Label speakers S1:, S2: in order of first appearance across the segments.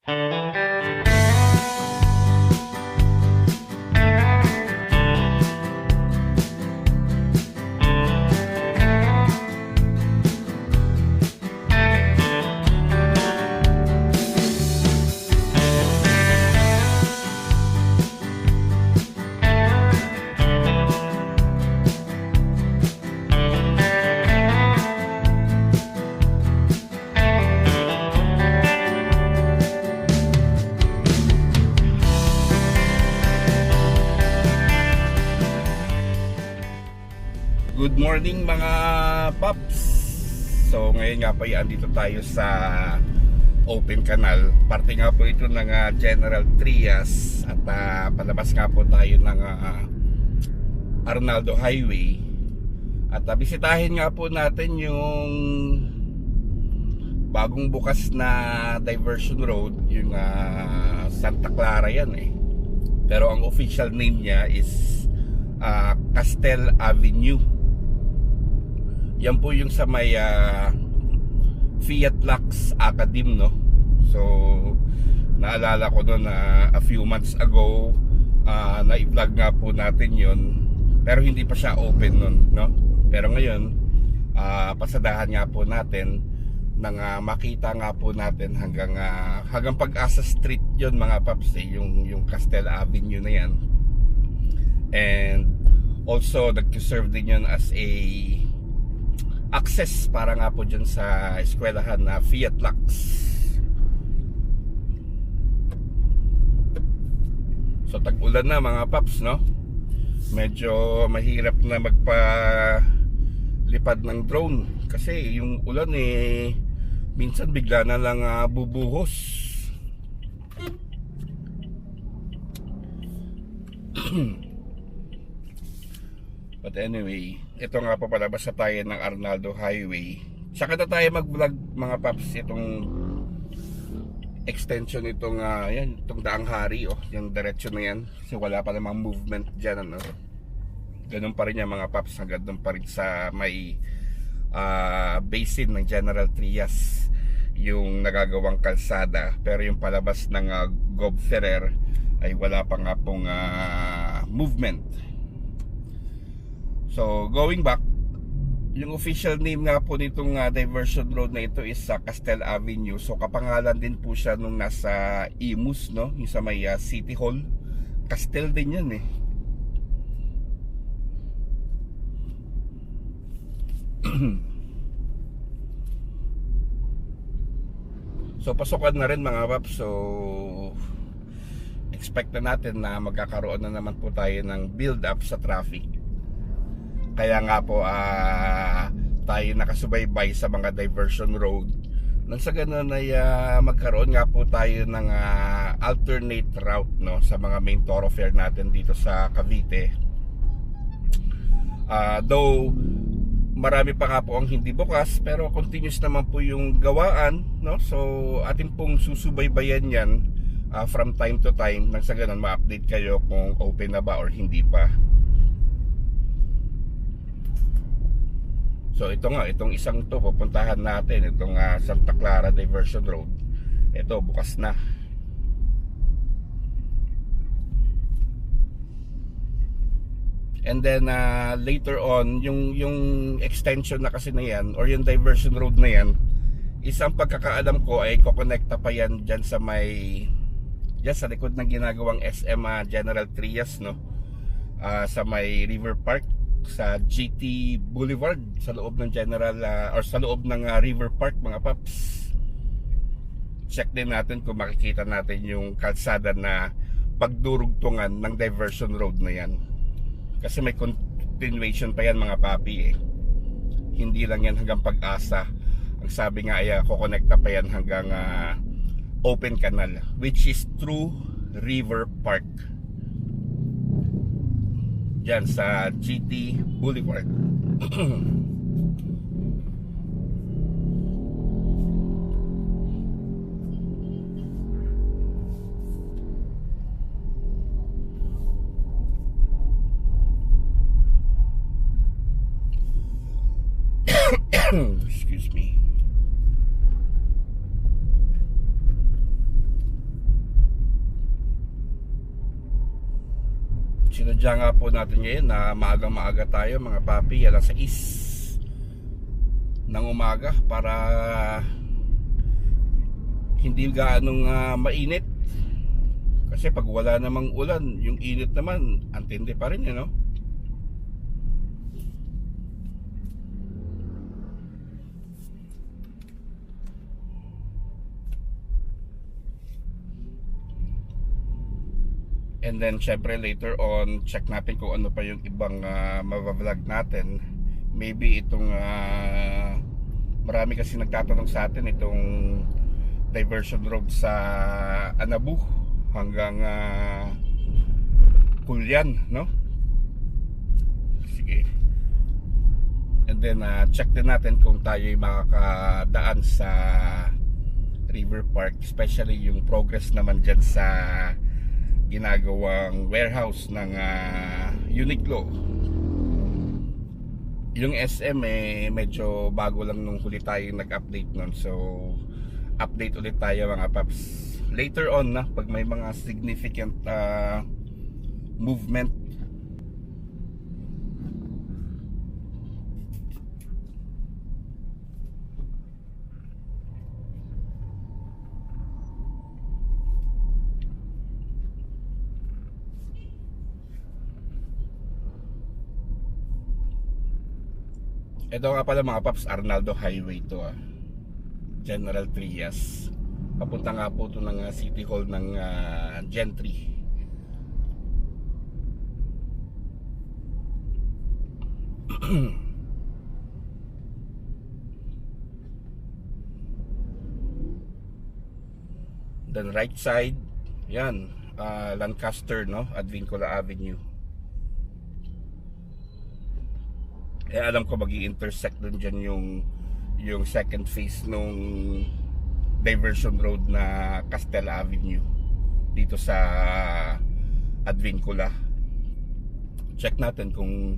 S1: Good morning mga paps. So ngayon nga po andito tayo sa Open Canal. Parte nga po ito ng General Trias. At palabas nga po tayo ng Arnaldo Highway. At bisitahin nga po natin yung bagong bukas na diversion road. Yung Santa Clara yan eh. Pero ang official name niya is Castell Avenue. Yan po yung sa may Fiat Lux Academy, no? So naalala ko noon na a few months ago na-i-vlog nga po natin yon, pero hindi pa siya open noon, no? Pero ngayon pasadahan nga po natin nang makita nga po natin hanggang Pag-asa Street yon mga paps, yung Castell Avenue na yan. And also nag-serve din yun as a access para nga po dyan sa eskwelahan na Fiat Lux. So tag-ulan na mga paps, no? Medyo mahirap na magpalipad ng drone kasi yung ulan minsan bigla na lang bubuhos. But anyway, ito nga po palabas sa tayo ng Arnaldo Highway. Saka na tayo mag-vlog mga paps itong extension itong itong Daang Hari, yung diretsyo na yan. Kasi wala pa namang movement dyan, ano. Ganun pa rin yan mga paps, hanggang doon pa rin sa may basin ng General Trias yung nagagawang kalsada. Pero yung palabas ng Gob Ferrer ay wala pa nga pong movement. So going back, yung official name nga po nitong diversion road na ito is Castell Avenue. So kapangalan din po siya nung nasa Imus, no? Yung sa may City Hall. Castell din yan eh. So pasukan na rin mga paps. So expect na natin na magkakaroon na naman po tayo ng build up sa traffic. Kaya nga po tayo nakasubaybay sa mga diversion road. Nang sa ganun ay magkaroon nga po tayo ng alternate route, no, sa mga main thoroughfare natin dito sa Cavite. Though marami pa nga po ang hindi bukas, pero continuous naman po yung gawaan, no? So atin pong susubaybayan yan from time to time. Nang sa ganun ma-update kayo kung open na ba or hindi pa. So itong isang to pupuntahan natin, itong Santa Clara Diversion Road. Ito bukas na. And then later on yung extension na kasi na yan or yung diversion road na yan, isang pagkakaalam ko ay kokonekta pa yan dyan sa likod ng ginagawang SM General Trias, no? Sa may River Park, sa GT Boulevard, sa loob ng General or sa loob ng River Park mga paps. Check din natin kung makikita natin yung kalsada na pagdurugtungan ng diversion road na yan, kasi may continuation pa yan mga papi eh. Hindi lang yan hanggang Pag-asa. Ang sabi nga ay kukonekta pa yan hanggang Open Canal, which is through River Park dyan sa GT Boulevard. Excuse me. Sinadya nga po natin ngayon na maaga tayo mga papi, alas 6 ng umaga para hindi gaanong mainit. Kasi pag wala namang ulan, yung init naman antindi pa rin, no? And then syempre later on check natin kung ano pa yung ibang mavlog natin. Maybe itong marami kasi nagtatanong sa atin itong diversion road sa Anabu hanggang Kulyan, no? Sige. And then check din natin kung tayo'y makakadaan sa River Park, especially yung progress naman dyan sa ginagawang warehouse ng Uniqlo. Yung SM medyo bago lang nung huli tayo nag-update nun, so update ulit tayo mga paps later on na pag may mga significant movement. Ito nga pala mga paps, Arnaldo Highway to, General Trias. Papunta nga po to ng City Hall ng Gentry. Then right side, yan, Lancaster, no? Advincula Avenue. Alam ko magi-intersect dun dyan yung second phase nung diversion road na Castella Avenue dito sa Advincula. Check natin kung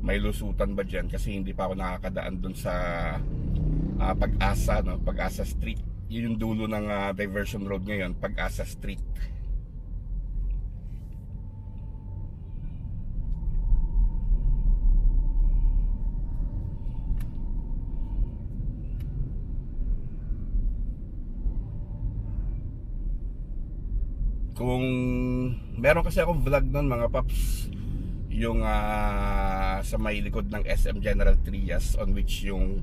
S1: may lusutan ba dyan kasi hindi pa ako nakakadaan dun sa Pag-asa, no? Pag-asa Street. Yun yung dulo ng diversion road ngayon, Pag-asa Street. Kung meron kasi akong vlog nun mga paps, yung sa may likod ng SM General Trias, on which yung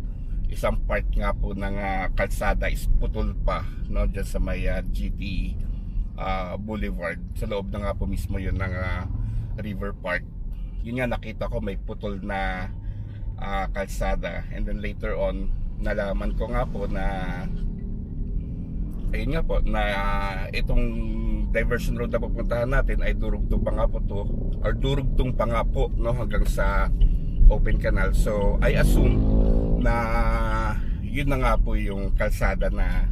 S1: isang part nga po ng kalsada is putol pa, no, dyan sa may GT Boulevard. Sa loob na nga po mismo yun ng River Park. Yun nga nakita ko may putol na kalsada, and then later on nalaman ko nga po na ayun nga po na itong diversion road na pupuntahan natin ay durugtong pa nga po to, or durugtong pa nga po, no, hanggang sa open canal. So I assume na yun na nga po yung kalsada na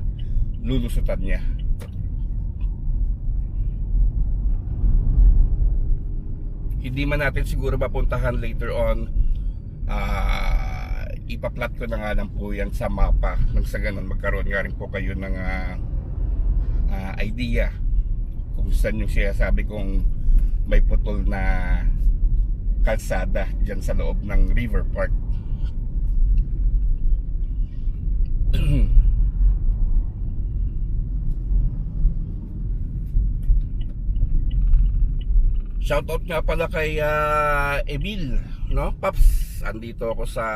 S1: lulusutan niya. Hindi man natin siguro mapuntahan later on, ipaplat ko na nga lang po yan sa mapa, nang sa ganun magkaroon nga rin po kayo ng idea kung saan yung sinasabi kong may putol na kalsada dyan sa loob ng River Park. Shoutout nga pala kay Emil, no? Paps, andito ako sa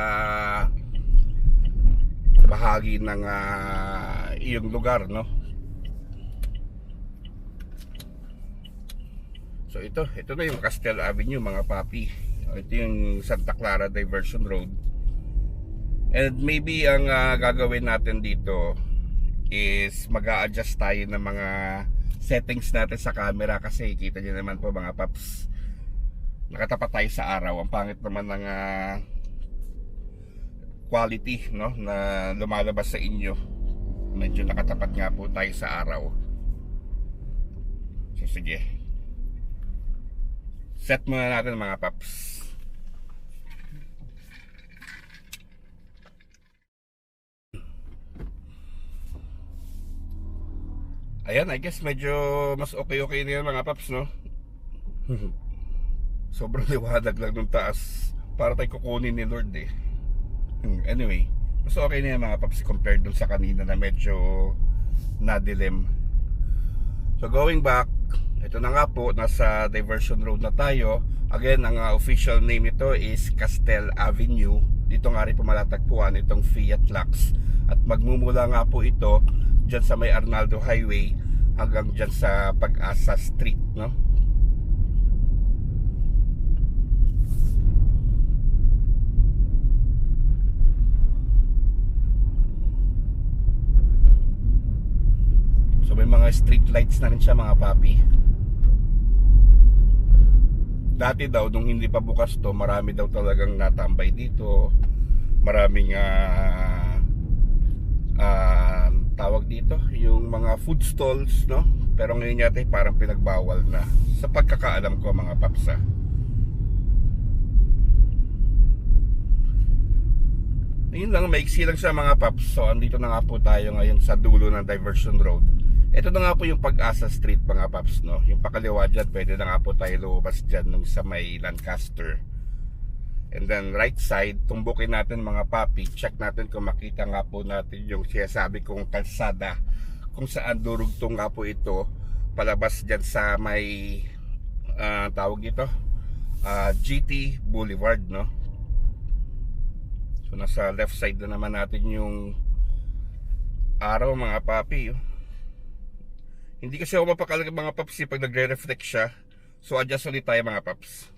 S1: bahagi ng iyong lugar, no? So ito na yung Castella Avenue mga papi. Ito yung Santa Clara Diversion Road. And maybe ang gagawin natin dito is mag-a-adjust tayo ng mga settings natin sa camera, kasi kita nyo naman po mga paps, nakatapat tayo sa araw. Ang pangit naman ng quality, no, na lumalabas sa inyo. Medyo nakatapat nga po tayo sa araw. So sige, set muna natin mga paps. Ayan, I guess medyo mas okay na yan mga paps, no? Sobrang liwanag lang nung taas. Para tayo kukunin ni Lord eh. Anyway, mas okay na yan mga paps compared dun sa kanina na medyo nadilim. So going back, ito na nga po, nasa Diversion Road na tayo. Again, ang official name nito is Castell Avenue. Dito nga rin pumalatagpuan itong Fiat Lux. At magmumula nga po ito dyan sa may Arnaldo Highway hanggang dyan sa Pag-asa Street, no? So may mga street lights na rin siya mga papi. Dati daw nung hindi pa bukas to, marami daw talagang natambay dito. Maraming tawag dito, yung mga food stalls, no? Pero ngayon yata parang pinagbawal na sa pagkakaalam ko mga papsa. Ayun lang, maiksi lang siya mga paps. So andito na nga po tayo ngayon sa dulo ng Diversion Road. Ito na nga po yung Pag-asa Street mga paps, no? Yung pakaliwa dyan, pwede na nga po tayo lumabas dyan nung sa may Lancaster. And then right side, tumbukin natin mga papi. Check natin kung makita nga po natin yung sinasabi kong kalsada, kung saan durugtong nga po ito palabas dyan sa may tawag ito GT Boulevard, no? So nasa left side na naman natin yung araw mga papi, oh. Hindi kasi ako mapakalag mga paps pag nagre-reflect siya. So adjust ulit tayo mga paps.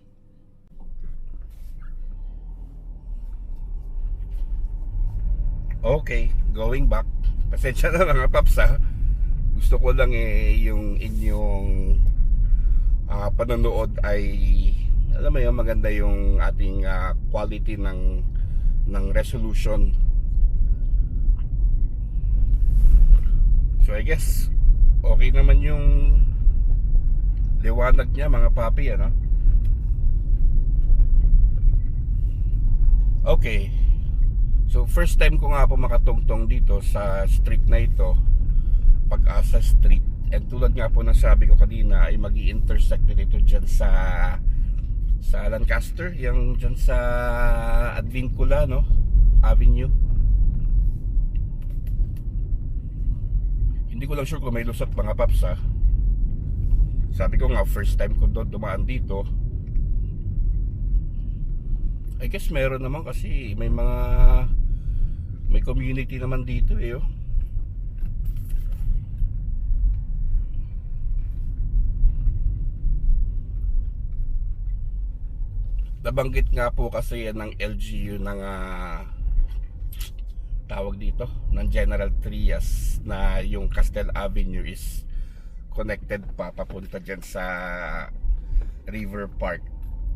S1: Okay, going back. Pasensya na mga paps ha. Gusto ko lang yung inyong panonood ay alam mo yun, maganda yung ating quality ng resolution. So I guess okay naman yung liwanag niya mga papi, ano? Okay. So first time ko nga po makatungtong dito sa street na ito, Pag-asa Street. And tulad nga po ng sabi ko kanina ay magi-intersect din ito dyan sa Lancaster, yung dyan sa Advincula, no? Avenue. Hindi ko lang sure kung may lusot mga paps ha. Sabi ko nga first time ko dumaan dito. I guess meron naman kasi may community naman dito eh, oh. Nabanggit nga po kasi yan ng LGU ng tawag dito ng General Trias na yung Castell Avenue is connected papunta dyan sa River Park.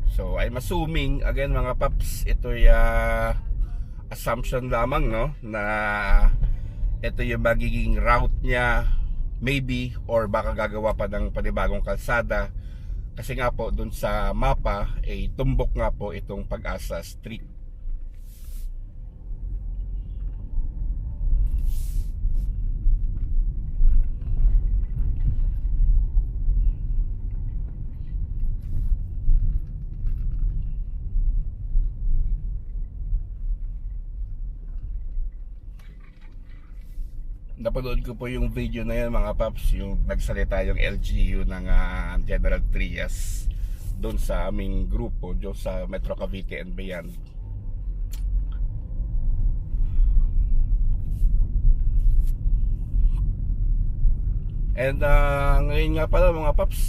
S1: So I'm assuming again mga paps, ito assumption lamang, no, na ito yung magiging route niya maybe, or baka gagawa pa ng panibagong kalsada kasi nga po dun sa mapa tumbok nga po itong Pag-asa Street. Napanood ko po yung video na yan mga paps, yung nagsalita yung LGU ng General Trias doon sa aming grupo doon sa Metro Cavite and beyond. And ngayon nga pala mga paps,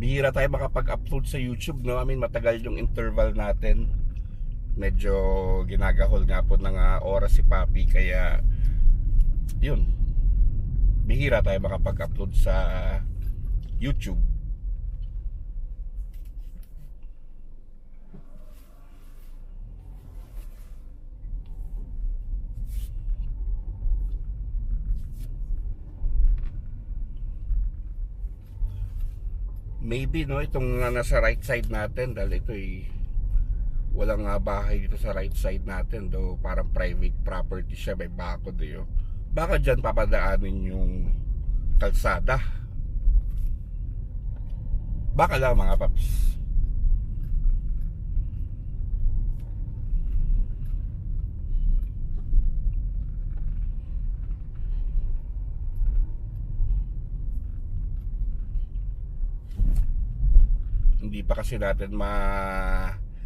S1: bihira tayo makapag-upload sa YouTube, no? I mean, matagal yung interval natin. Medyo ginagahol nga po ng oras si Papi, kaya yun, bihira tayo makapag-upload sa YouTube. Maybe, no, itong nasa right side natin, dahil ito walang bahay dito sa right side natin, though parang private property siya, may bakod eh, oh. Baka dyan papadaanin yung kalsada, baka lang mga paps. hindi pa kasi natin makita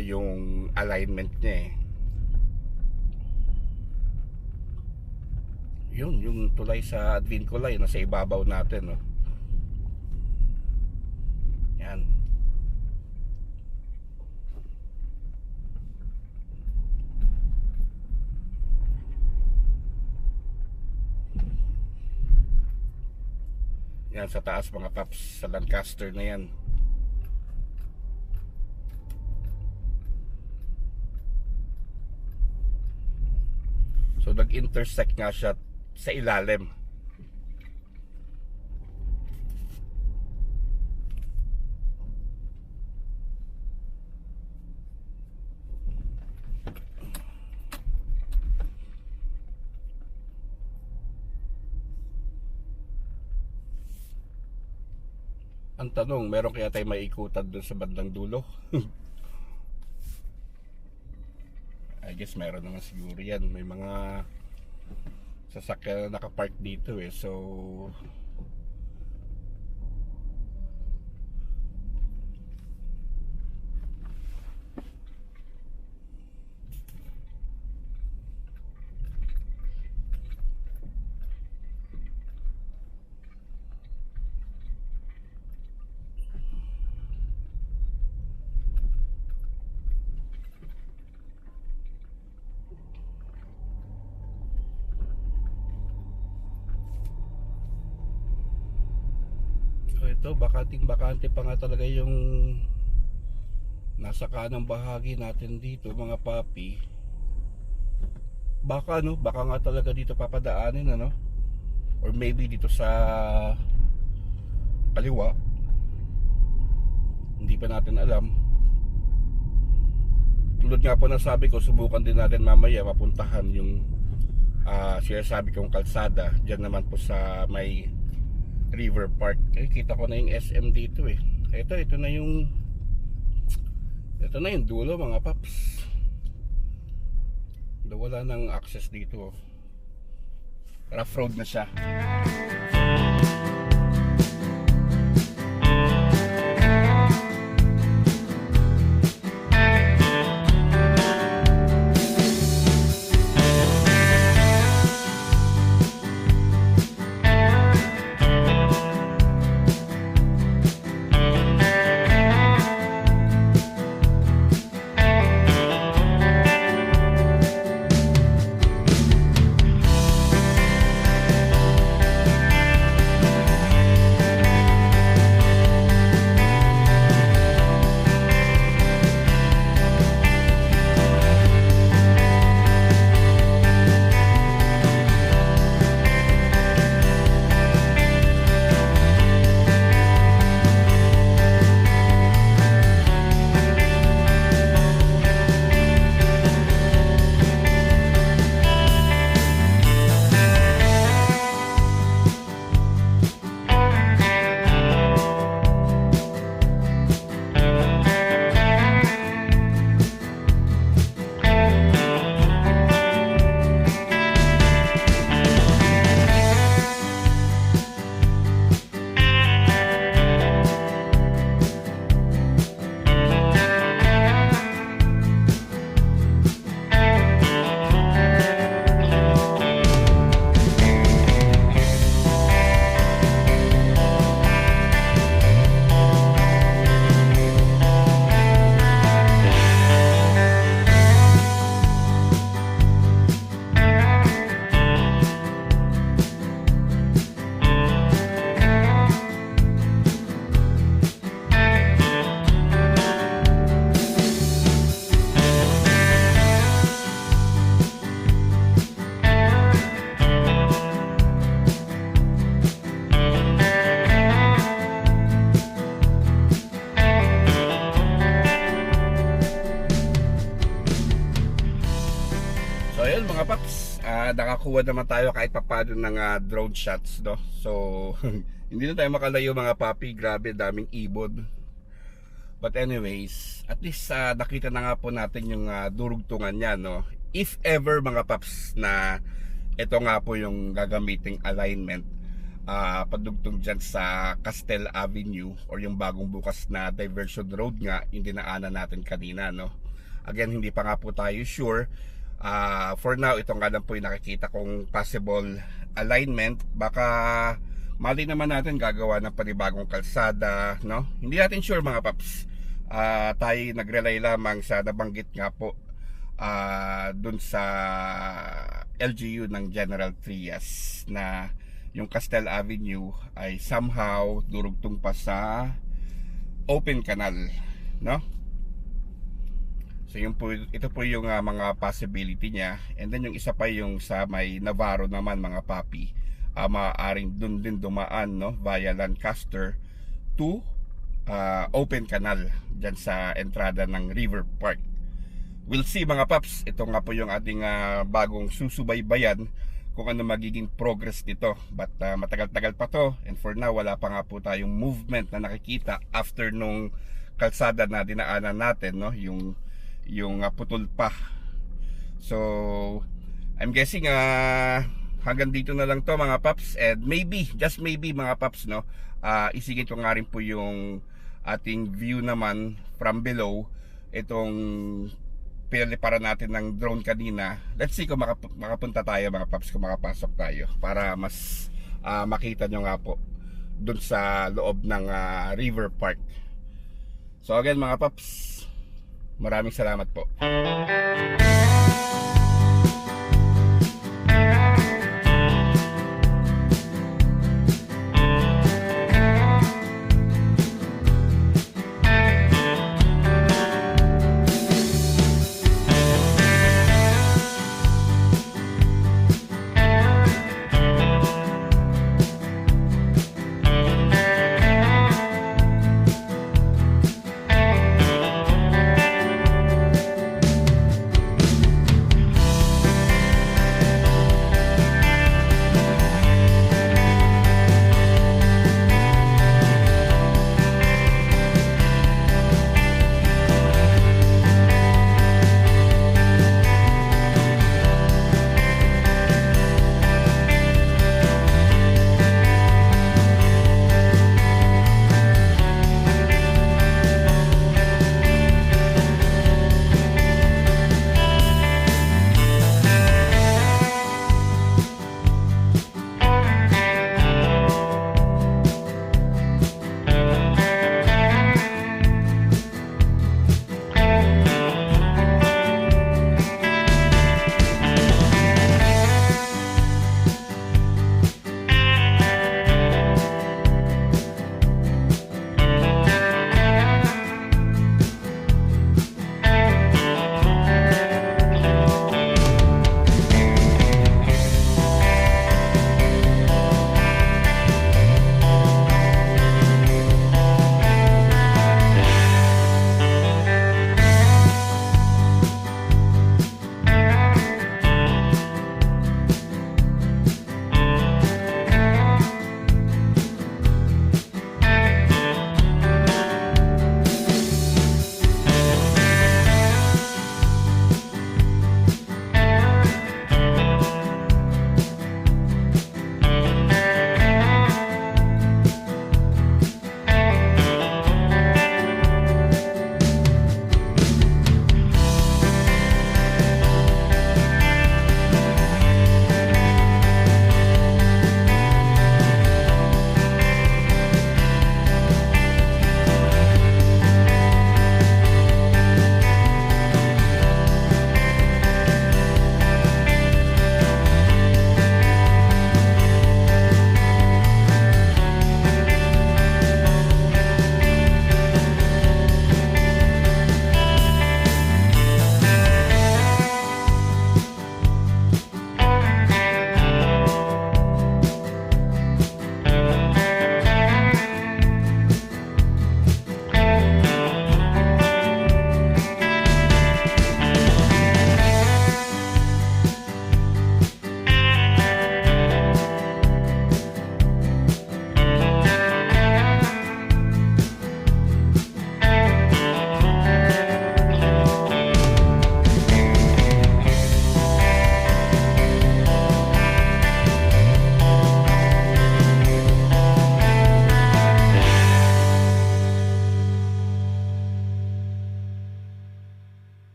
S1: yung alignment niya eh. Yun, yung tulay sa Advincolay nasa ibabaw natin, no? Yan. Yan sa taas mga paps, sa Lancaster na yan. So nag-intersect nga siya sa ilalim. Ang tanong, meron kaya tayong maikutan doon sa bandang dulo? I guess meron naman siguro yan. May mga sasakyan na nakapark dito eh. So ito, bakante pa nga talaga yung nasa kanang bahagi natin dito mga papi. Baka nga talaga dito papadaanin, ano? Or maybe dito sa kaliwa. Hindi pa natin alam. Tulad nga po na sabi ko, subukan din natin mamaya mapuntahan yung sinasabi kong kalsada. Diyan naman po sa may River Park. Kita ko na yung SM dito eh. Ito na yung dulo mga paps. Wala nang access dito. Rough road na siya. mga paps, nakakuha naman tayo kahit papano ng drone shots, no? So hindi na tayo makalayo mga papi. Grabe, daming ibon. But anyways, at least nakita na nga po natin yung durugtungan niya, no? If ever mga paps na ito nga po yung gagamiting alignment, padugtong dyan sa Castel Avenue or yung bagong bukas na diversion road nga yung dinaanan natin kanina, no? Again, hindi pa nga po tayo sure. For now, ito nga lang po yung nakikita kong possible alignment. Baka mali naman natin gagawa ng panibagong kalsada, no? Hindi natin sure mga paps. Tayo nag-rely lamang sa nabanggit nga po dun sa LGU ng General Trias na yung Castel Avenue ay somehow durugtong pa sa open canal, no? So yun po, ito po yung mga possibility niya. And then yung isa pa yung sa may Navarro naman mga papi, maaaring dun din dumaan, no, via Lancaster to open canal dyan sa entrada ng River Park. We'll see mga paps. Ito nga po yung ating bagong susubaybayan kung ano magiging progress nito. But matagal-tagal pa to, and for now wala pa nga po tayong movement na nakikita after nung kalsada na dinaanan natin, no, yung putol pa. So I'm guessing hanggang dito na lang to mga paps, and maybe, just maybe mga paps, no, isigit ko nga rin po yung ating view naman from below. Itong pinaliparan natin ng drone kanina, let's see kung makapunta tayo mga paps, kung makapasok tayo para mas makita nyo nga po dun sa loob ng River Park. So again mga paps, maraming salamat po.